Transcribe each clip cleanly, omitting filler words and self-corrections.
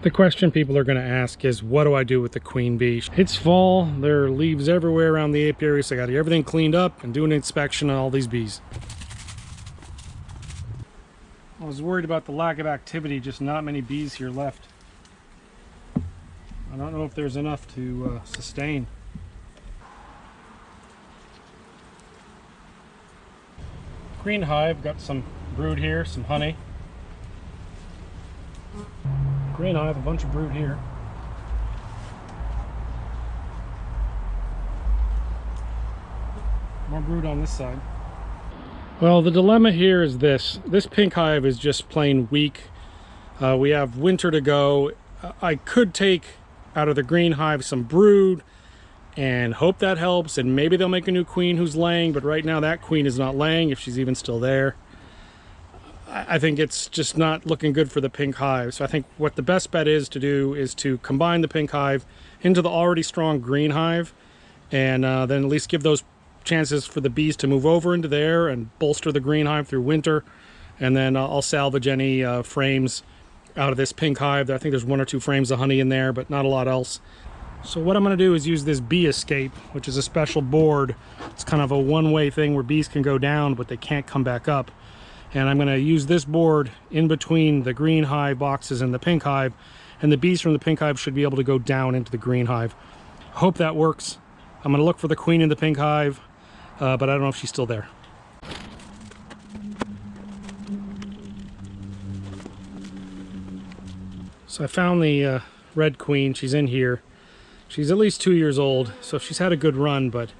The question people are going to ask is, what do I do with the queen bee? It's fall, there are leaves everywhere around the apiary, so I got to get everything cleaned up and do an inspection on all these bees. I was worried about the lack of activity, just not many bees here left. I don't know if there's enough to sustain. Green hive, got some brood here, some honey. Green hive, a bunch of brood here. More brood on this side. Well, the dilemma here is this pink hive is just plain weak. We have winter to go. I could take out of the green hive some brood and hope that helps, and maybe they'll make a new queen who's laying, but right now that queen is not laying, if she's even still there. I think it's just not looking good for the pink hive. So I think what the best bet is to do is to combine the pink hive into the already strong green hive, and then at least give those chances for the bees to move over into there and bolster the green hive through winter. And then I'll salvage any frames out of this pink hive. I think there's 1 or 2 frames of honey in there, but not a lot else. So what I'm going to do is use this bee escape, which is a special board. It's kind of a one-way thing where bees can go down, but they can't come back up. And I'm going to use this board in between the green hive boxes and the pink hive, and the bees from the pink hive should be able to go down into the green hive. Hope that works. I'm going to look for the queen in the pink hive, but I don't know if she's still there. So I found the red queen. She's in here. She's at least 2 years old, so she's had a good run, but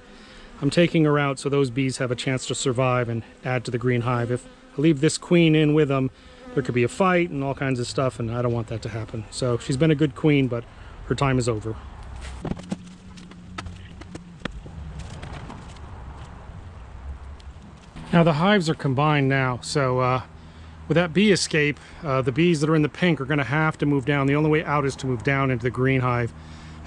I'm taking her out so those bees have a chance to survive and add to the green hive. If I leave this queen in with them, there could be a fight and all kinds of stuff, and I don't want that to happen. So she's been a good queen, but her time is over. Now the hives are combined now, so with that bee escape, the bees that are in the pink are going to have to move down. The only way out is to move down into the green hive.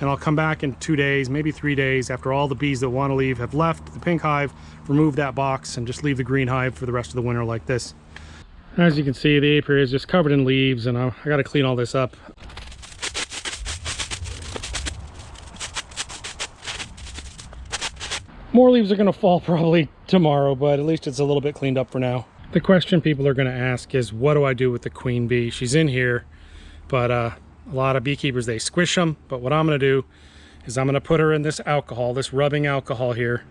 And I'll come back in 2 days, maybe 3 days, after all the bees that want to leave have left the pink hive, remove that box, and just leave the green hive for the rest of the winter like this. As you can see, the apiary is just covered in leaves, and I got to clean all this up. More leaves are going to fall probably tomorrow, but at least it's a little bit cleaned up for now. The question people are going to ask is, what do I do with the queen bee? She's in here, but a lot of beekeepers, they squish them, but what I'm going to do is I'm going to put her in this alcohol, this rubbing alcohol here,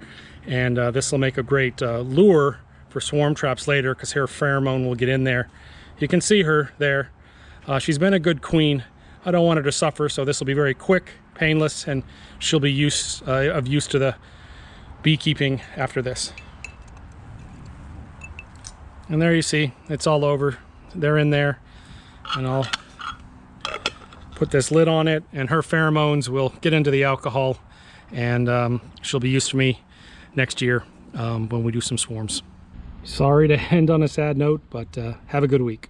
and this will make a great lure for swarm traps later, because her pheromone will get in there. You can see her there. She's been a good queen. I don't want her to suffer, so this will be very quick, painless, and she'll be of use to the beekeeping after this. And there you see, it's all over. They're in there, and I'll put this lid on it, and her pheromones will get into the alcohol, and she'll be used to me next year when we do some swarms. Sorry to end on a sad note, but have a good week.